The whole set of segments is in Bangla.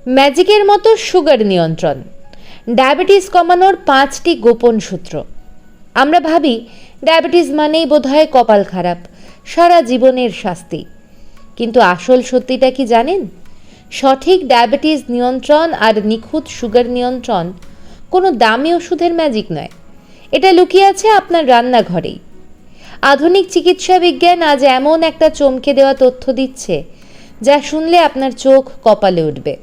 ম্যাজিকের মতো সুগার নিয়ন্ত্রণ, ডায়াবেটিস কমানোর 5টি গোপন সূত্র। আমরা ভাবি ডায়াবেটিস মানেই বোধহয় কপাল খারাপ, সারা জীবনের শাস্তি। কিন্তু আসল সত্যিটা কি জানেন? সঠিক ডায়াবেটিস নিয়ন্ত্রণ আর নিখুঁত সুগার নিয়ন্ত্রণ কোনো দামি ওষুধের ম্যাজিক নয়, এটা লুকিয়ে আছে আপনার রান্নাঘরেই। আধুনিক চিকিৎসা বিজ্ঞান আজ এমন একটা চমকে দেওয়া তথ্য দিচ্ছে যা শুনলে আপনার চোখ কপালে উঠবে।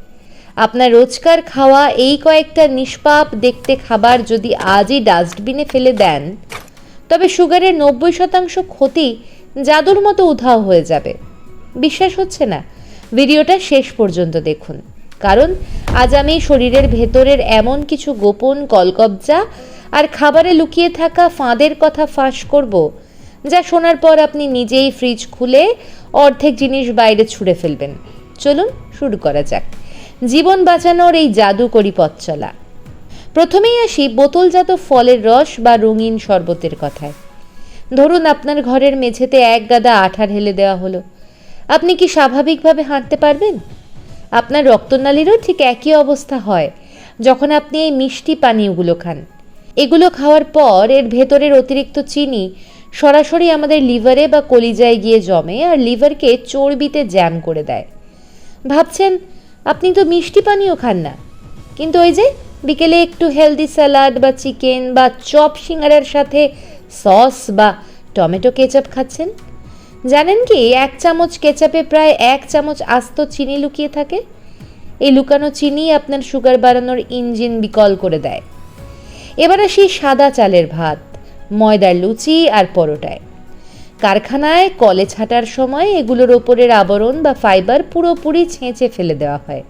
আপনার রোজকার খাওয়া এই কয়েকটা নিষ্পাপ দেখতে খাবার যদি আজই ডাস্টবিনে ফেলে দেন, তবে সুগারের 90% ক্ষতি জাদুর মতো উধাও হয়ে যাবে। বিশ্বাস হচ্ছে না? ভিডিওটা শেষ পর্যন্ত দেখুন, কারণ আজ আমি শরীরের ভেতরের এমন কিছু গোপন কলকবজা আর খাবারে লুকিয়ে থাকা ফাঁদের কথা ফাঁস করব, যা শোনার পর আপনি নিজেই ফ্রিজ খুলে অর্ধেক জিনিস বাইরে ছুঁড়ে ফেলবেন। চলুন শুরু করা যাক জীবন বাঁচানোর এই জাদুকরি পথ চলা। প্রথমেই আসি বোতলজাত ফলের রস বা রঙিন শরবতের কথায়। ধরুন আপনার ঘরের মেঝেতে এক গাদা আঠা ঢেলে দেওয়া হলো। আপনি কি স্বাভাবিকভাবে হাঁটতে পারবেন? আপনার রক্তনালীরও ঠিক একই অবস্থা হয় যখন আপনি এই মিষ্টি পানীয়গুলো খান। এগুলো খাওয়ার পর এর ভেতরের অতিরিক্ত চিনি সরাসরি আমাদের লিভারে বা কলিজায় গিয়ে জমে আর লিভারকে চর্বিতে জ্যাম করে দেয়। ভাবছেন আপনি তো মিষ্টি পানীয় খান না, কিন্তু ওই যে বিকেলে একটু হেলদি স্যালাড বা চিকেন বা চপ সিঙ্গারার সাথে সস বা টমেটো কেচাপ খাচ্ছেন। জানেন কি, 1 চামচ কেচাপে প্রায় 1 চামচ আস্ত চিনি লুকিয়ে থাকে। এই লুকানো চিনি আপনার সুগার বাড়ানোর ইঞ্জিন বিকল করে দেয়। এবার আসি সাদা চালের ভাত, ময়দার লুচি আর পরোটায়। কারখানায় কলে ছাটার সময় এগুলোর ওপরের আবরণ বা ফাইবার পুরোপুরি ছেঁচে ফেলে দেওয়া হয়।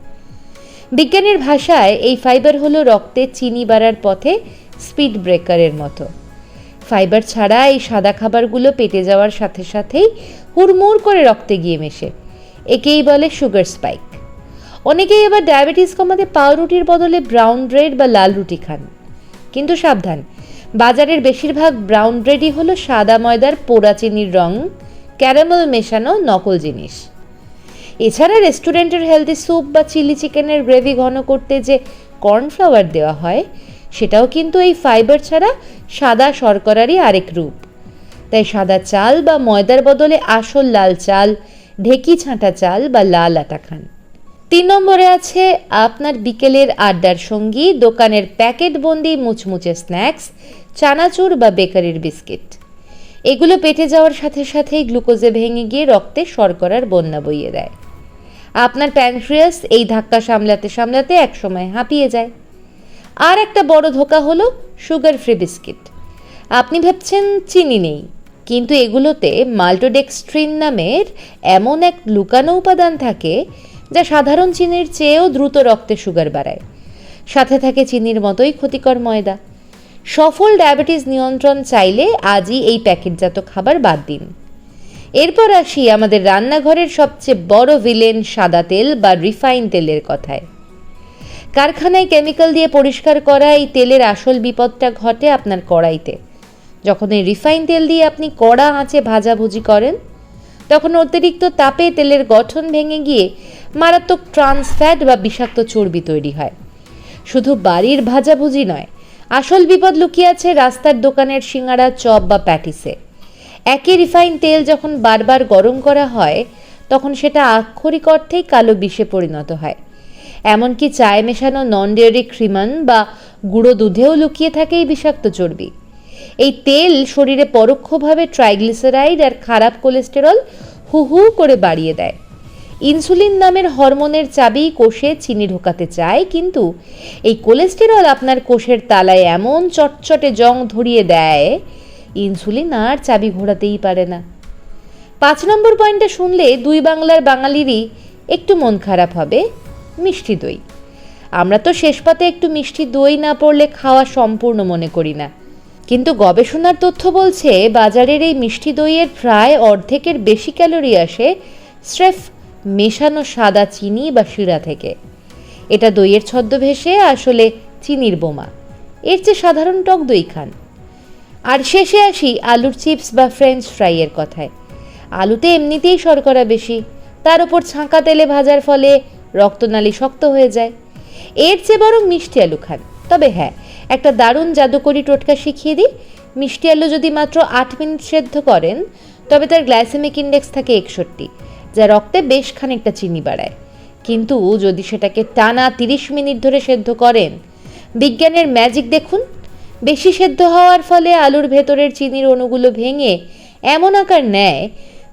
বিজ্ঞানের ভাষায় এই ফাইবার হলো রক্তে চিনি বাড়ার পথে স্পিড ব্রেকারের মতো। ফাইবার ছাড়া এই সাদা খাবারগুলো পেটে যাওয়ার সাথে সাথেই হুড়মুড় করে রক্তে গিয়ে মেশে। একেই বলে সুগার স্পাইক। অনেকেই এবার ডায়াবেটিস কমাতে পাউরুটির বদলে ব্রাউন ব্রেড বা লাল রুটি খান। কিন্তু সাবধান, বাজারের বেশিরভাগ ব্রাউন ব্রেডই হলো সাদা ময়দার পোড়া চিনির রং ক্যারামেল মেশানো নকল জিনিস। এছাড়া রেস্টুরেন্টের হেলদি স্যুপ বা চিলি চিকেনের গ্রেভি ঘন করতে যে কর্নফ্লাওয়ার দেওয়া হয়, সেটাও কিন্তু এই ফাইবার ছাড়া সাদা শর্করারই আরেক রূপ। তাই সাদা চাল বা ময়দার বদলে আসল লাল চাল, ঢেকি ছাঁটা চাল বা লাল আটা খান। 3 নম্বরে আছে আপনার বিকেলের আড্ডার সঙ্গী, দোকানের প্যাকেটবন্দি মুচমুচে স্ন্যাক্স, চানাচুর বা বেকারির বিস্কিট। এগুলো পেটে যাওয়ার সাথে সাথেই গ্লুকোজে ভেঙে গিয়ে রক্তে শর্করার বন্যা বইয়ে দেয়। আপনার প্যানক্রিয়াস এই ধাক্কা সামলাতে সামলাতে একসময় হাঁপিয়ে যায়। আর একটা বড় ধোঁকা হলো সুগার ফ্রি বিস্কিট। আপনি ভাবছেন চিনি নেই, কিন্তু এগুলোতে মাল্টোডেক্সট্রিন নামের এমন এক লুকানো উপাদান থাকে যা সাধারণ চিনির চেয়েও দ্রুত রক্তে সুগার বাড়ায়। সাথে থাকে চিনির মতোই ক্ষতিকর ময়দা। সফল ডায়াবেটিস নিয়ন্ত্রণ চাইলে আজই এই প্যাকেটজাত খাবার বাদ দিন। এরপর আসি আমাদের রান্নাঘরের সবচেয়ে বড় ভিলেন সাদা তেল বা রিফাইন তেলের কথায়। কারখানায় কেমিক্যাল দিয়ে পরিষ্কার করা এই তেলের আসল বিপদটা ঘটে আপনার কড়াইতে। যখন এই রিফাইন তেল দিয়ে আপনি কড়া আঁচে ভাজাভুজি করেন, তখন অতিরিক্ত তাপে তেলের গঠন ভেঙে গিয়ে মারাত্মক ট্রান্স ফ্যাট বা বিষাক্ত চর্বি তৈরি হয়। শুধু বাড়ির ভাজাভুজি নয়, আসল বিপদ লুকিয়ে আছে রাস্তার দোকানের সিঙ্গাড়া, চপ বা প্যাটিসে। একই রিফাইন তেল যখন বারবার গরম করা হয়, তখন সেটা আক্ষরিক অর্থেই কালো বিষে পরিণত হয়। এমনকি চায়ে মেশানো নন ডেয়ারি ক্রিমান বা গুঁড়ো দুধেও লুকিয়ে থাকে এই বিষাক্ত চর্বি। এই তেল শরীরে পরোক্ষভাবে ট্রাইগ্লিসারাইড আর খারাপ কোলেস্টেরল হু হু করে বাড়িয়ে দেয়। ইনসুলিন নামের হরমোনের চাবি কোষে চিনি ঢোকাতে চায়, কিন্তু এই কোলেস্টেরল আপনার কোষের তালায় এমন চটচটে জং ধরিয়ে দেয়, ইনসুলিন আর চাবি ঘোরাতেই পারে না। 5 নম্বর পয়েন্টটা শুনলে 2 বাংলার বাঙালিরই একটু মন খারাপ হবে, মিষ্টি দই। আমরা তো শেষ পাতে একটু মিষ্টি দই না পড়লে খাওয়া সম্পূর্ণ মনে করি না, কিন্তু গবেষণার তথ্য বলছে বাজারের এই মিষ্টি দইয়ের প্রায় অর্ধেকের বেশি ক্যালোরি আসে স্রেফ মেশানো সাদা চিনি বা শিরা থেকে। এটা দইয়ের ছদ্মবেশে আসলে চিনির বোমা। এর চেয়ে সাধারণ টক দই খান। আর শেষে আসি আলুর চিপস বা ফ্রেঞ্চ ফ্রাইয়ের কথায়। আলুতে এমনিতেই শর্করা বেশি, তার উপর ছাঁকা তেলে ভাজার ফলে রক্তনালী শক্ত হয়ে যায়। এর চেয়ে বরং মিষ্টি আলু খান। তবে হ্যাঁ, একটা দারুণ জাদুকরি টোটকা শিখিয়ে দিই। মিষ্টি আলু যদি মাত্র 8 মিনিট সেদ্ধ করেন, তবে তার গ্লাইসেমিক ইন্ডেক্স থাকে 61, যা রক্তে বেশ খানিকটা চিনি বাড়ায়। কিন্তু যদি সেটাকে টানা 30 মিনিট ধরে সেদ্ধ করেন, বিজ্ঞানের ম্যাজিক দেখুন। বেশি সেদ্ধ হওয়ার ফলে আলুর ভেতরের চিনির অণুগুলো ভেঙে এমন আকার নেয়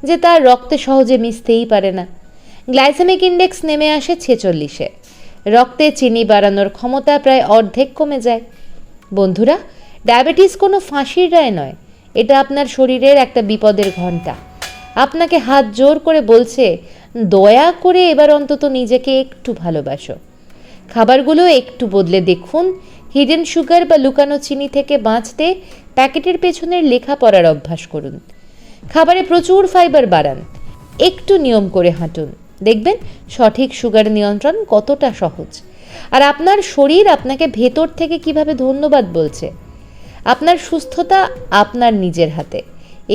যে তার রক্তে সহজে মিশতেই পারে না। গ্লাইসেমিক ইন্ডেক্স নেমে আসে 46-এ। রক্তে চিনি বাড়ানোর ক্ষমতা প্রায় অর্ধেক কমে যায়। বন্ধুরা, ডায়াবেটিস কোনো ফাঁসির রায় নয়, এটা আপনার শরীরের একটা বিপদের ঘণ্টা। আপনাকে হাত জোর করে বলছে, দয়া করে এবার অন্তত নিজেকে একটু ভালোবাসো। খাবারগুলো একটু বদলে দেখুন। হিডেন সুগার বা লুকানো চিনি থেকে বাঁচতে প্যাকেটের পেছনের লেখা পড়ার অভ্যাস করুন। খাবারে প্রচুর ফাইবার বাড়ান। একটু নিয়ম করে হাঁটুন। দেখবেন সঠিক সুগার নিয়ন্ত্রণ কতটা সহজ। আর আপনার শরীর আপনাকে ভেতর থেকে কিভাবে ধন্যবাদ বলছে। আপনার সুস্থতা আপনার নিজের হাতে।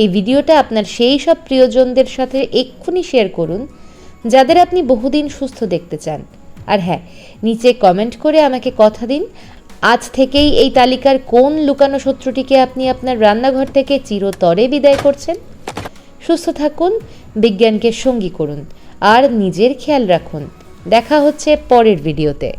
এই ভিডিওটা আপনার সেই সব প্রিয়জনদের সাথে এক্ষুনি শেয়ার করুন যাদের আপনি বহুদিন সুস্থ দেখতে চান। আর হ্যাঁ, নিচে কমেন্ট করে আমাকে কথা দিন, আজ থেকেই এই তালিকার কোন লুকানো শত্রুটিকে আপনি আপনার রান্নাঘর থেকে চিরতরে বিদায় করছেন। সুস্থ থাকুন, বিজ্ঞানকে সঙ্গী করুন আর নিজের খেয়াল রাখুন। দেখা হচ্ছে পরের ভিডিওতে।